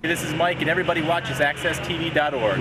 This is Mike, and everybody watches AccessTV.org.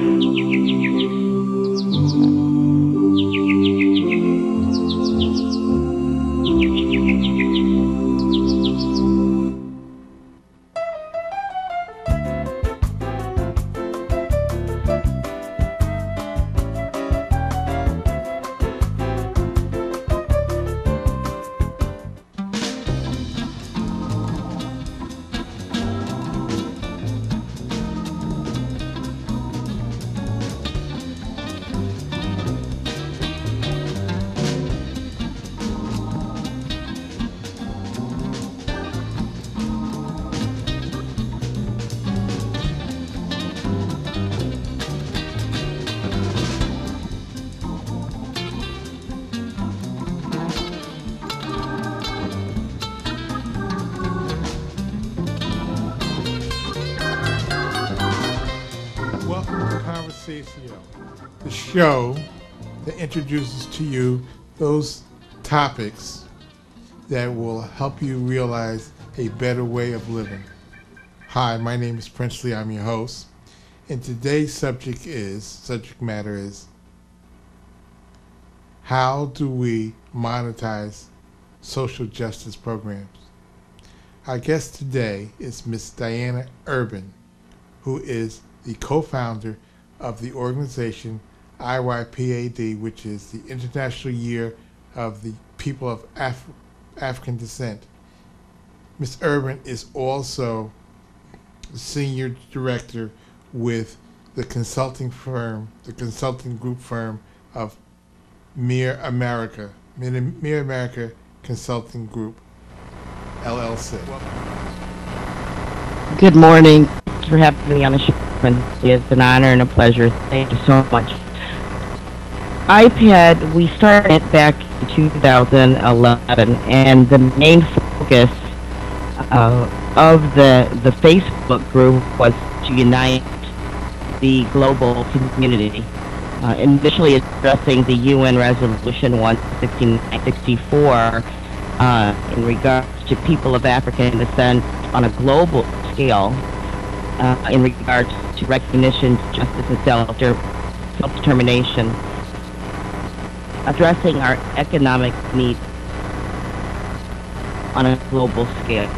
Welcome to Conversatio, the show that introduces to you those topics that will help you realize a better way of living. Hi, my name is Princely. I'm your host, and today's subject matter is how do we monetize social justice programs? Our guest today is Miss Diane Urban, who is the co-founder of the organization IYPAD, which is the International Year of the People of African Descent. Ms. Urban is also the senior director with the consulting group firm of Mere America Consulting Group, LLC. Good morning. Thanks for having me on the show. It's an honor and a pleasure. Thank you so much. IPAD, we started back in 2011, and the main focus of the Facebook group was to unite the global community, initially addressing the UN Resolution 16964 in regards to people of African descent on a global scale, in regards to recognition, justice, and self-determination, addressing our economic needs on a global scale.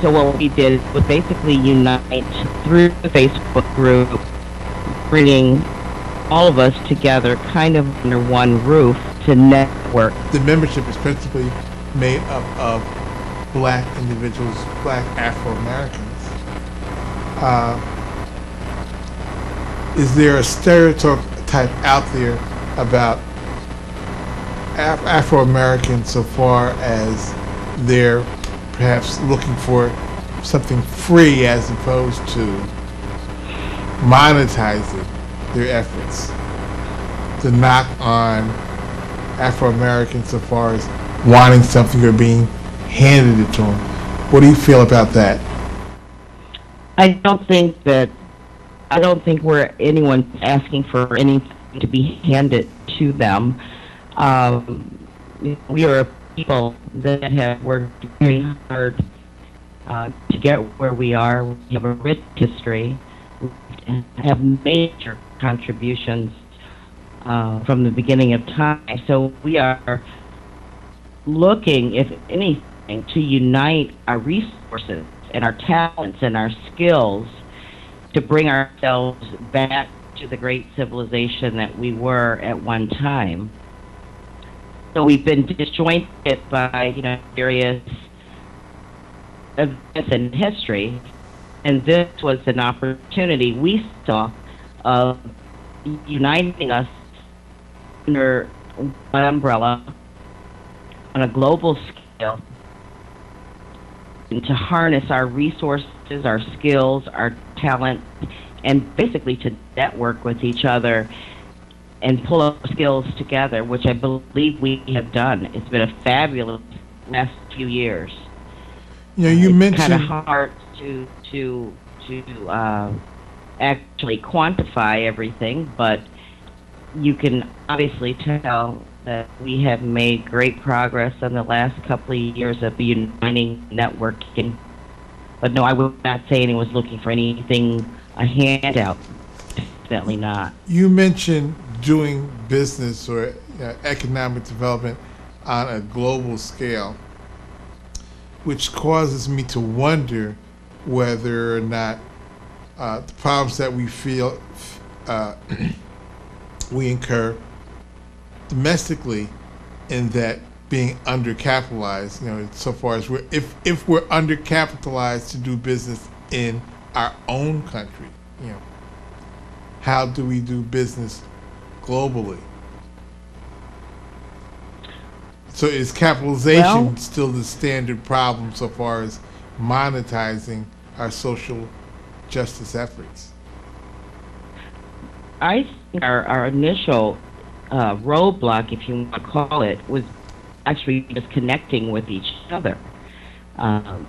So what we did was basically unite through the Facebook group, bringing all of us together kind of under one roof to network. The membership is principally made up of Black individuals, Black Afro-Americans. Is there a stereotype out there about Afro-Americans so far as they're perhaps looking for something free as opposed to monetizing their efforts? The knock on Afro-Americans so far as wanting something or being handed it to them. What do you feel about that? I don't think we're anyone asking for anything to be handed to them. We are a people that have worked very hard to get where we are. We have a rich history. We have major contributions from the beginning of time. So we are looking, if anything, to unite our resources and our talents and our skills to bring ourselves back to the great civilization that we were at one time. So we've been disjointed by, various events in history, and this was an opportunity we saw of uniting us under one umbrella on a global scale, and to harness our resources, our skills, our talent, and basically to network with each other and pull our skills together, which I believe we have done. It's been a fabulous last few years. You mentioned kind of hard to actually quantify everything, but you can obviously tell that we have made great progress in the last couple of years of uniting, networking, But no, I was not saying he was looking for anything, a handout. Definitely not. You mentioned doing business or economic development on a global scale, which causes me to wonder whether or not the problems that we feel we incur domestically, in that being undercapitalized, so far as if we're undercapitalized to do business in our own country, how do we do business globally? So is capitalization still the standard problem so far as monetizing our social justice efforts? I think our initial roadblock, if you want to call it, was actually just connecting with each other. There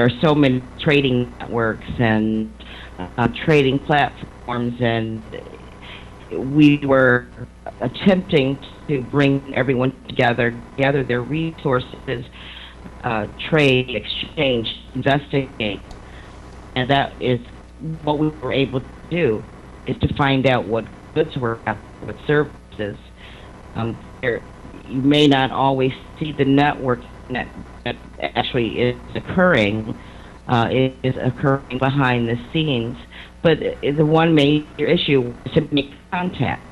are so many trading networks and trading platforms, and we were attempting to bring everyone together, gather their resources, trade, exchange, investigate, and that is what we were able to do, is to find out what goods were out there, what services. You may not always see the network that actually is occurring. It is occurring behind the scenes. But the one major issue is to make contact.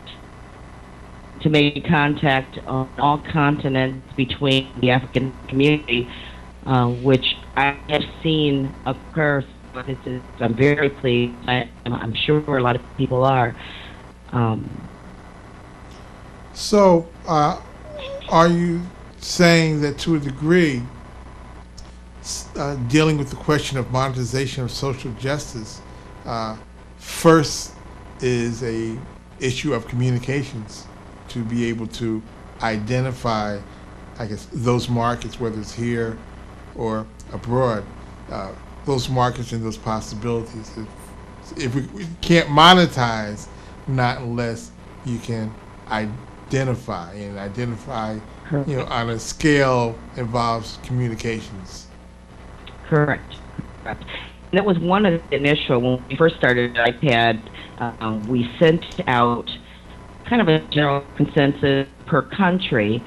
To make contact on all continents between the African community, which I have seen occur. I'm very pleased. I'm sure a lot of people are. So, are you saying that to a degree, dealing with the question of monetization of social justice, first is a issue of communications, to be able to identify, I guess, those markets, whether it's here or abroad, those markets and those possibilities. If we can't monetize, not unless you can identify, and identify, on a scale involves communications. Correct. And that was one of the initial, when we first started IYPAD, we sent out kind of a general consensus per country,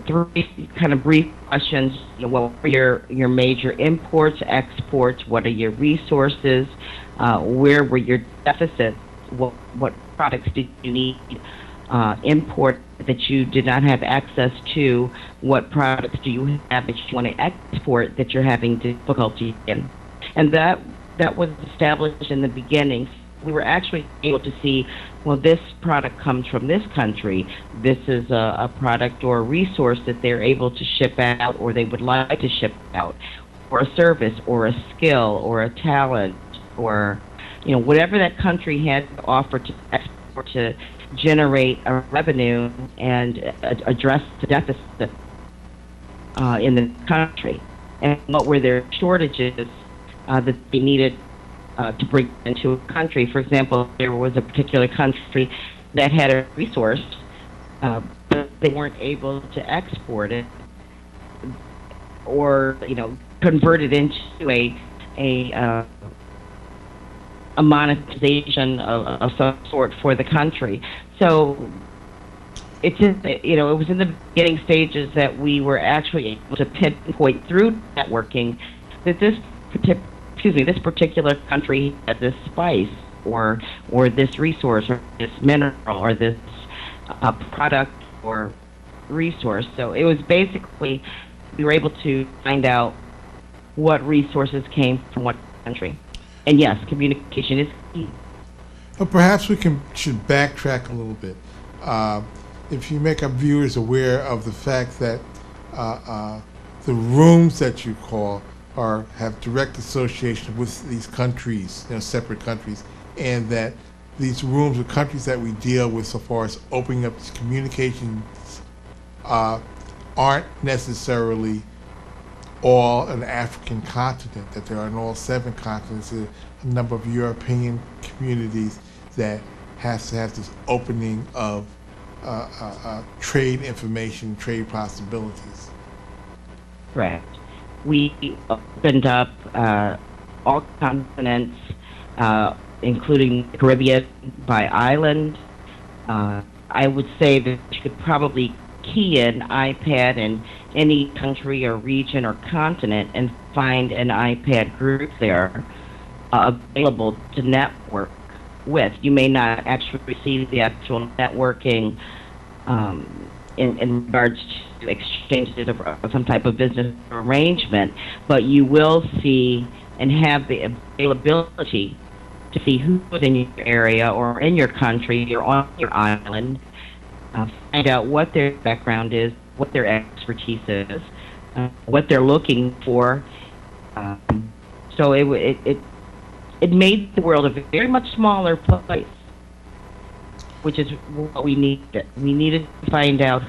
3 kind of brief questions. What were your major imports, exports? What are your resources? Where were your deficits? What products did you need import that you did not have access to? What products do you have that you want to export that you're having difficulty in? And that was established in the beginning. We were actually able to see, well, this product comes from this country. This is a product or a resource that they're able to ship out, or they would like to ship out, or a service, or a skill, or a talent, or whatever that country had to offer to export to generate a revenue and address the deficit in the country. And what were their shortages that they needed to bring into a country. For example, there was a particular country that had a resource, but they weren't able to export it or convert it into a monetization of some sort for the country. So it was in the beginning stages that we were actually able to pinpoint through networking that this particular country had this spice or this resource or this mineral or this product or resource. So it was basically, we were able to find out what resources came from what country. And yes, communication is key. Well, perhaps we should backtrack a little bit. If you make our viewers aware of the fact that the rooms that you call have direct association with these countries, separate countries, and that these rooms are countries that we deal with so far as opening up these communications aren't necessarily all an African continent, that there are in all 7 continents a number of European communities that has to have this opening of trade information, trade possibilities. Right. We opened up all continents, including the Caribbean by island. I would say that you could probably key in IPAD in any country or region or continent and find an IPAD group there available to network with. You may not actually see the actual networking in regards to exchanges of some type of business arrangement, but you will see and have the availability to see who's in your area or in your country or on your island, find out what their background is, what their expertise is, what they're looking for. So it made the world a very much smaller place, which is what we needed. We needed to find out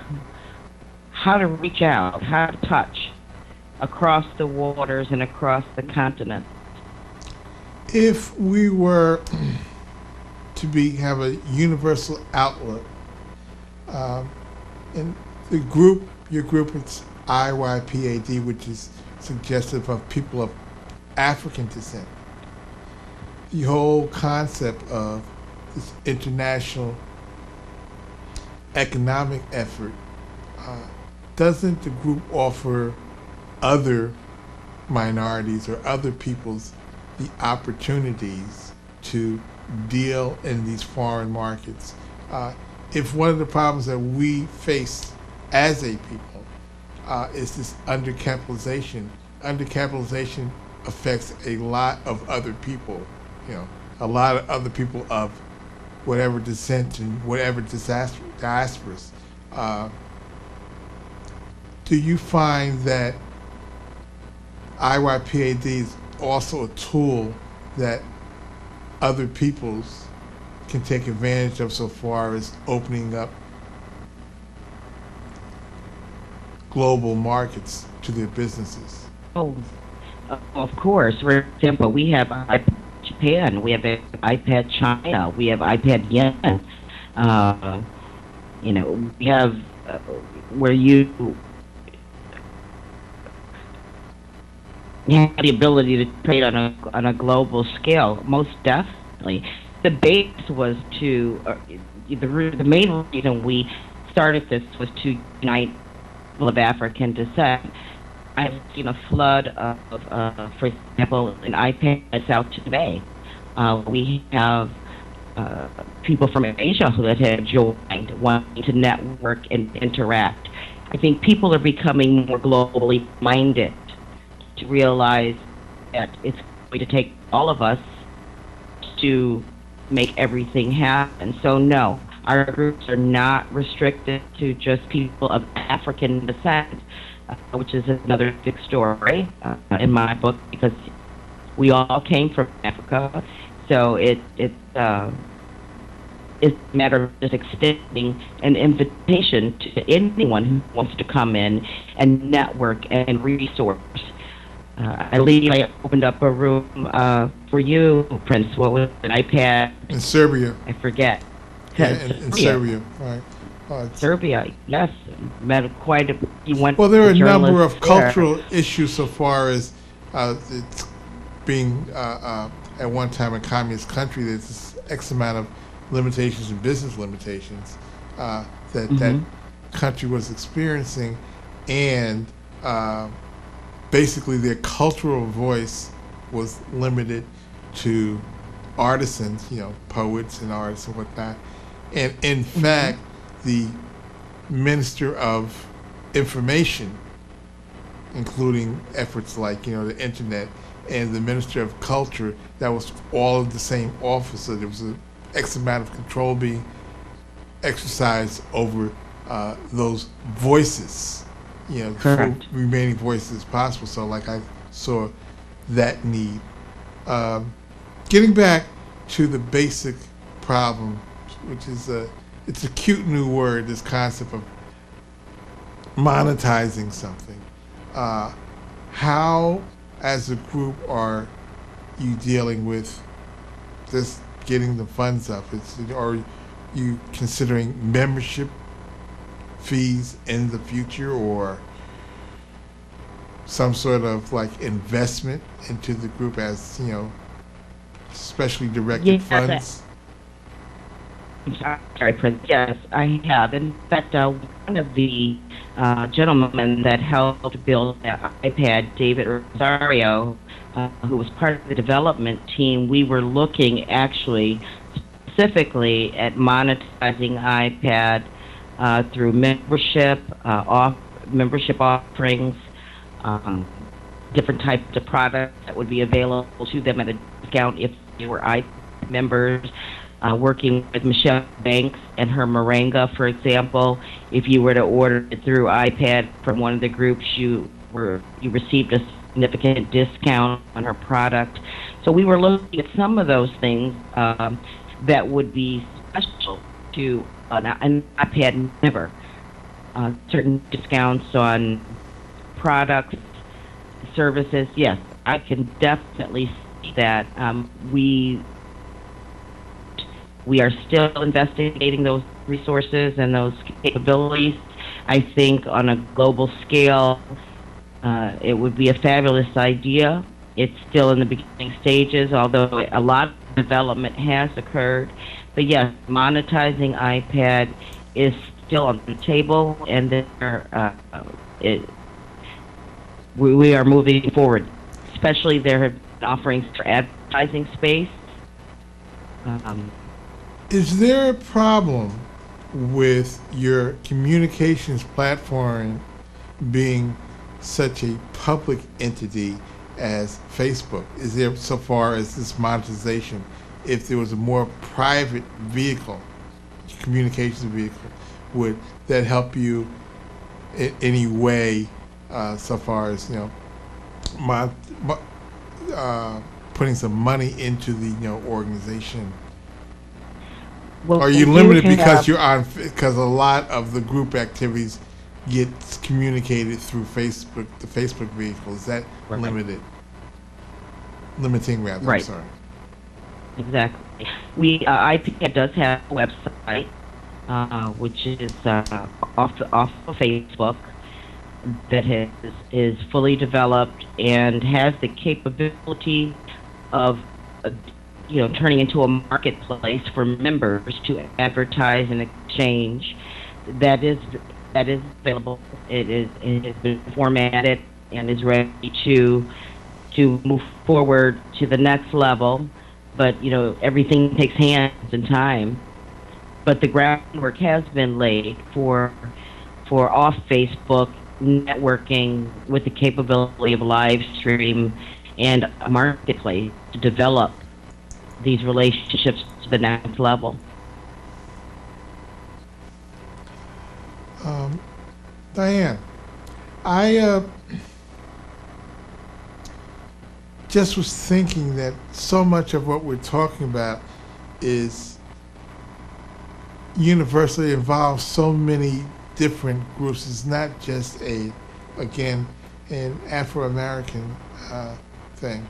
how to reach out, how to touch across the waters and across the continent. If we were to have a universal outlook, and your group, it's IYPAD, which is suggestive of people of African descent. The whole concept of this international economic effort, doesn't the group offer other minorities or other peoples the opportunities to deal in these foreign markets? If one of the problems that we face as a people is this undercapitalization affects a lot of other people, a lot of other people of whatever descent and whatever diasporas. Do you find that IYPAD is also a tool that other peoples can take advantage of so far as opening up global markets to their businesses? Oh, of course. For example, we have IPAD Japan, we have IPAD China, we have IPAD Yen. We have where you have the ability to trade on a global scale. Most definitely, the base was to the main reason we started this was to unite people of African descent. I've seen a flood of for example, in IPAD South today. We have people from Asia that have joined, wanting to network and interact. I think people are becoming more globally minded to realize that it's going to take all of us to make everything happen. So no, our groups are not restricted to just people of African descent, which is another big story in my book, because we all came from Africa. So it's a matter of just extending an invitation to anyone who wants to come in and network and resource. I believe I opened up a room for you, Prince. What was it? IPAD? In Serbia. I forget. Yeah, in Serbia, right. Serbia, yes. Met quite a... Well, there are a number of cultural issues so far as it's being, at one time, a communist country. There's this X amount of limitations and business limitations that country was experiencing, and basically their cultural voice was limited to artisans, poets and artists and whatnot. And in fact, the Minister of Information, including efforts like, the internet, and the Minister of Culture, that was all of the same officer. There was an X amount of control being exercised over those voices, the remaining voices possible. So like I saw that need. Getting back to the basic problem, which is it's a cute new word, this concept of monetizing something. How, as a group, are you dealing with just getting the funds up? Are you considering membership fees in the future, or some sort of like investment into the group as, specially directed Yes, funds? I'm sorry, Prince. Yes, I have. In fact, one of the gentlemen that helped build the iPad, David Rosario, who was part of the development team, we were looking actually specifically at monetizing iPad through membership offerings, um, different types of products that would be available to them at a discount if they were iPad members. Working with Michelle Banks and her Moringa, for example, if you were to order it through iPad from one of the groups, you received a significant discount on her product. So we were looking at some of those things that would be special to an iPad member. Certain discounts on products, services. Yes, I can definitely see that. We are still investigating those resources and those capabilities. I think on a global scale, it would be a fabulous idea. It's still in the beginning stages, although a lot of development has occurred. But yes, monetizing iPad is still on the table, and we are moving forward. Especially there have been offerings for advertising space. Is there a problem with your communications platform being such a public entity as Facebook? Is there, so far as this monetization, if there was a more private vehicle, communications vehicle, would that help you in any way, so far as, putting some money into the, organization? Well, Are you limited because because a lot of the group activities get communicated through Facebook, the Facebook vehicle? Is that right. Limiting rather? Right. I'm sorry. Exactly. IPAD does have a website, which is off of Facebook, that is fully developed and has the capability of turning into a marketplace for members to advertise and exchange. That is available. It has been formatted and is ready to move forward to the next level. But everything takes hands and time. But the groundwork has been laid for off Facebook networking with the capability of live stream and a marketplace to develop these relationships to the next level. Diane, I just was thinking that so much of what we're talking about is universally involves so many different groups. It's not just an Afro-American thing.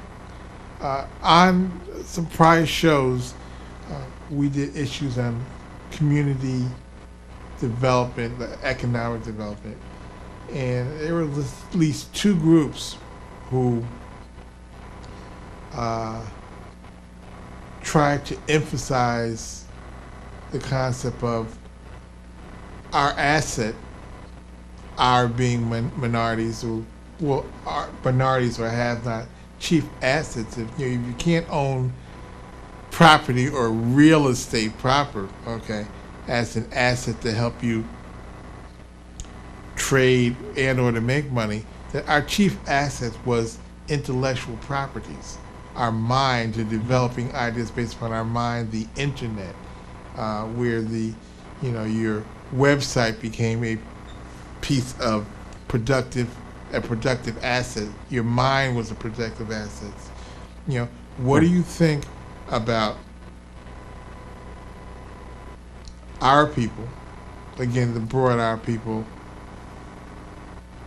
On some prior shows, we did issues on community development, economic development, and there were at least two groups who tried to emphasize the concept of our asset, our being minorities, or our minorities or have not chief assets. If you can't own property or real estate proper, okay, as an asset to help you trade and or to make money, that our chief asset was intellectual properties, our mind, to developing ideas based upon our mind, the internet, where your website became a piece of productive asset. Your mind was a productive asset. What do you think about our people, again, the broad our people,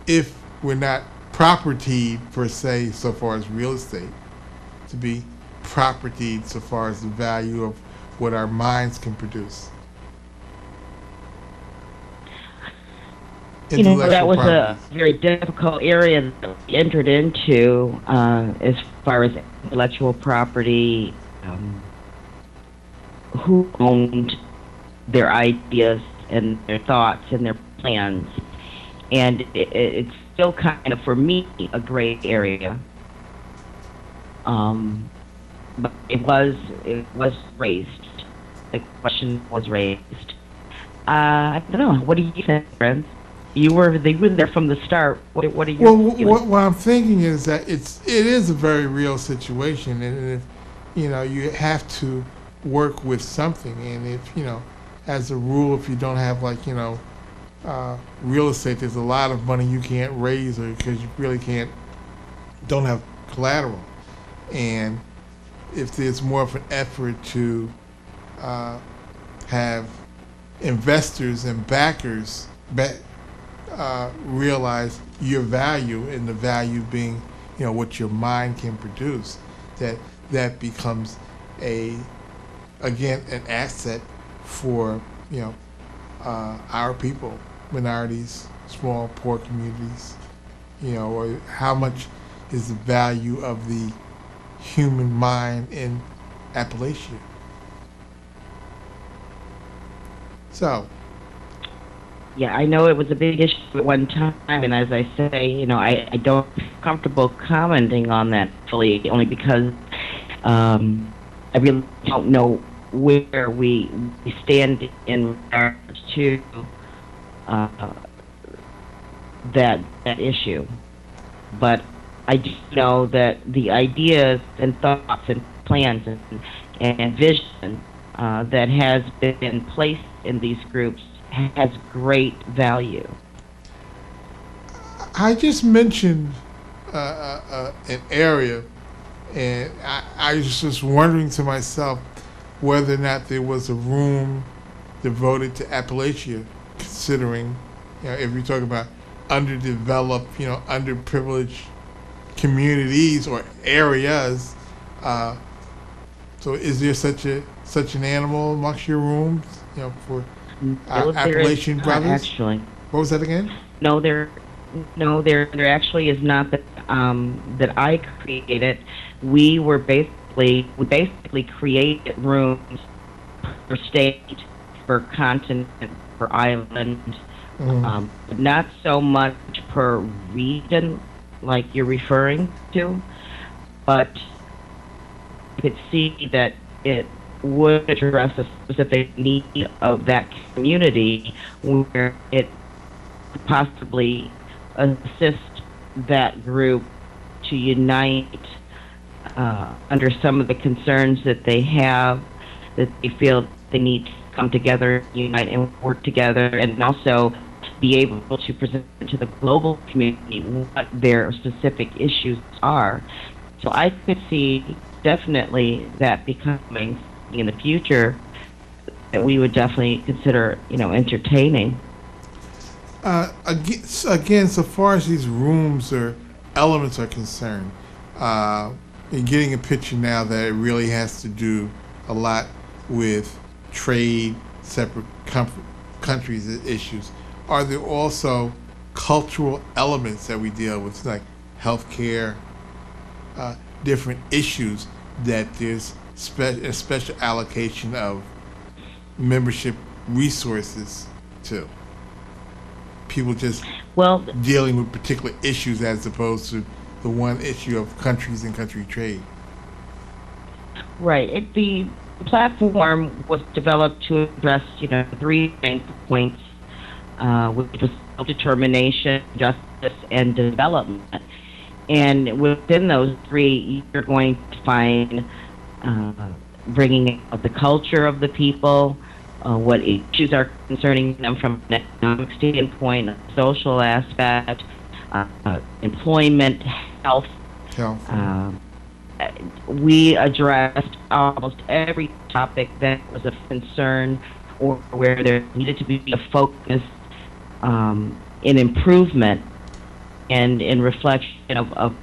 if we're not propertied per se so far as real estate, to be propertied so far as the value of what our minds can produce? That intellectual was properties? a very difficult area that we entered into as far as intellectual property, who owned their ideas and their thoughts and their plans. And it's still kind of, for me, a gray area. But it was raised. The question was raised. I don't know. What do you think, friends? You were there from the start. What are your feelings? What I'm thinking is that it is a very real situation, and if you have to work with something, and if as a rule, if you don't have real estate, there's a lot of money you can't raise, or because you really don't have collateral, and if there's more of an effort to have investors and backers realize your value, and the value being what your mind can produce, that becomes an asset for our people, minorities, small poor communities, or how much is the value of the human mind in Appalachia. So yeah, I know it was a big issue at one time, and as I say, I don't feel comfortable commenting on that fully, only because I really don't know where we stand in regards to that issue. But I do know that the ideas and thoughts and plans and vision that has been placed in these groups has great value. I just mentioned an area, and I was just wondering to myself whether or not there was a room devoted to Appalachia, considering, if you're talking about underdeveloped, underprivileged communities or areas. So is there such an animal amongst your rooms, for Appalachian brothers? Actually, what was that again? No, there actually is not that I created. We basically created rooms per state, per continent, per island, not so much per region like you're referring to, but you could see that it would address a specific need of that community where it could possibly assist that group to unite under some of the concerns that they have, that they feel they need to come together, unite and work together, and also be able to present to the global community what their specific issues are. So I could see definitely that becoming in the future that we would definitely consider, entertaining. Again, so far as these rooms or elements are concerned, you're getting a picture now that it really has to do a lot with trade, separate countries issues. Are there also cultural elements that we deal with, like healthcare, different issues that there's a special allocation of membership resources to? People just dealing with particular issues as opposed to the one issue of countries and country trade. Right. The platform was developed to address, 3 main points, which was self-determination, justice, and development. And within those 3, you're going to find bringing out the culture of the people, what issues are concerning them from an economic standpoint, a social aspect, employment, health. We addressed almost every topic that was of concern or where there needed to be a focus in improvement and in reflection of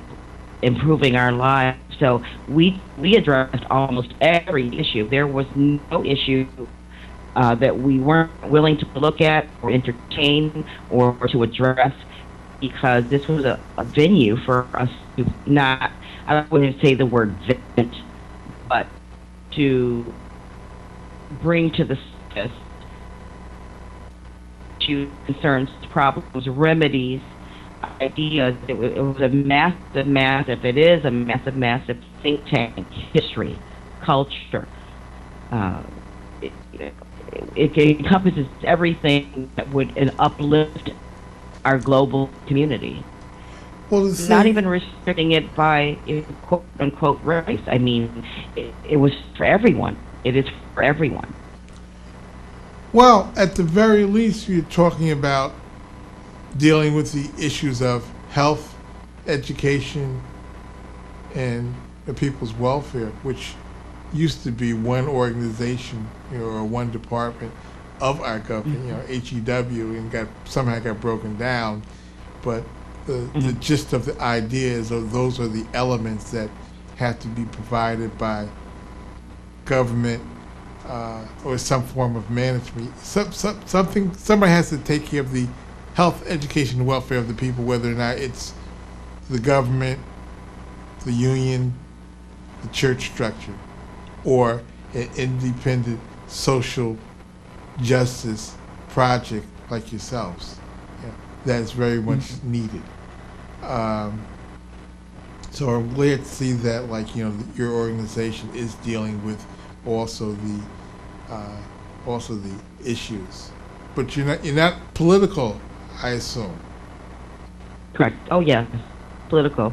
improving our lives. So we addressed almost every issue. There was no issue that we weren't willing to look at or entertain or to address, because this was a venue for us to not, I wouldn't say the word vent, but to bring to the surface issues, concerns, problems, remedies, ideas. It was a massive, it is a massive think tank, history, culture. It encompasses everything that would uplift our global community. Well, not even restricting it by quote unquote race. I mean, it was for everyone. It is for everyone. Well, at the very least, you're talking about dealing with the issues of health, education, and the people's welfare, which used to be one organization, or one department of our government, HEW, and somehow got broken down. But the gist of the idea is those are the elements that have to be provided by government or some form of management. Somebody has to take care of the health, education, and welfare of the people, whether or not it's the government, the union, the church structure, or an independent social justice project like yourselves. That is very much needed. So I'm glad to see that, your organization is dealing with also the issues. But you're not political, I assume. Correct. Oh yeah, political.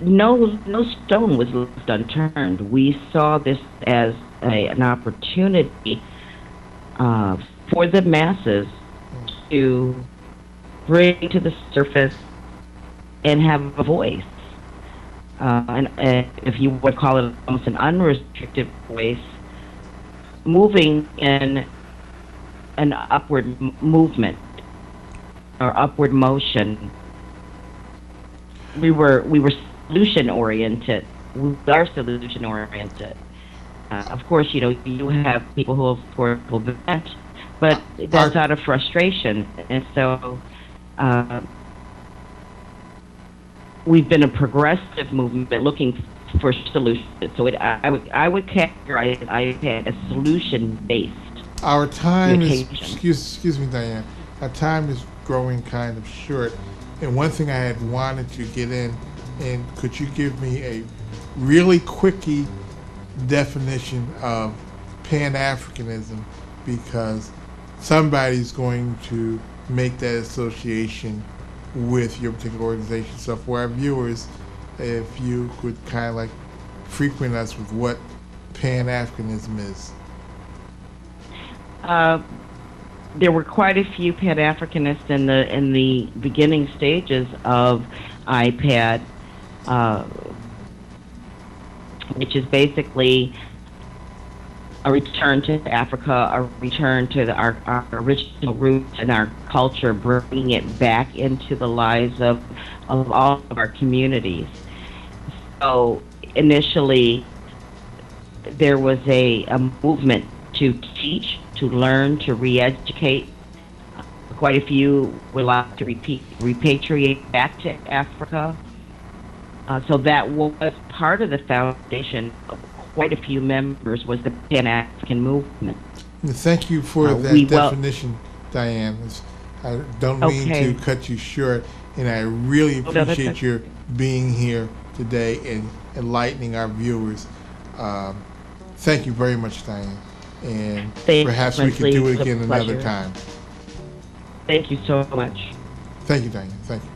No stone was left unturned. We saw this as an opportunity for the masses to bring to the surface and have a voice. And if you would call it almost an unrestricted voice, moving in an upward movement or upward motion. We were solution oriented. We are solution oriented. Of course, you have people who will vent, but that's out of frustration, and so we've been a progressive movement looking for solutions. So I would categorize IYPAD as solution based. Our time is excuse me, Diane. Our time is growing kind of short, and one thing I had wanted to get in, and could you give me a really quickie definition of Pan-Africanism, because somebody's going to make that association with your particular organization. So for our viewers, if you could kind of frequent us with what Pan-Africanism is. There were quite a few Pan-Africanists in the beginning stages of IYPAD, which is basically a return to Africa, a return to our original roots and our culture, bringing it back into the lives of all of our communities. So initially, there was a movement to teach, to learn, to re-educate. Quite a few would like to repatriate back to Africa. So that was part of the foundation of quite a few members, was the Pan-African movement. Thank you for that definition, Diane. I don't mean to cut you short, and I really appreciate your being here today and enlightening our viewers. Thank you very much, Diane. And perhaps we can do it again another time. Thank you so much. Thank you, Diane. Thank you.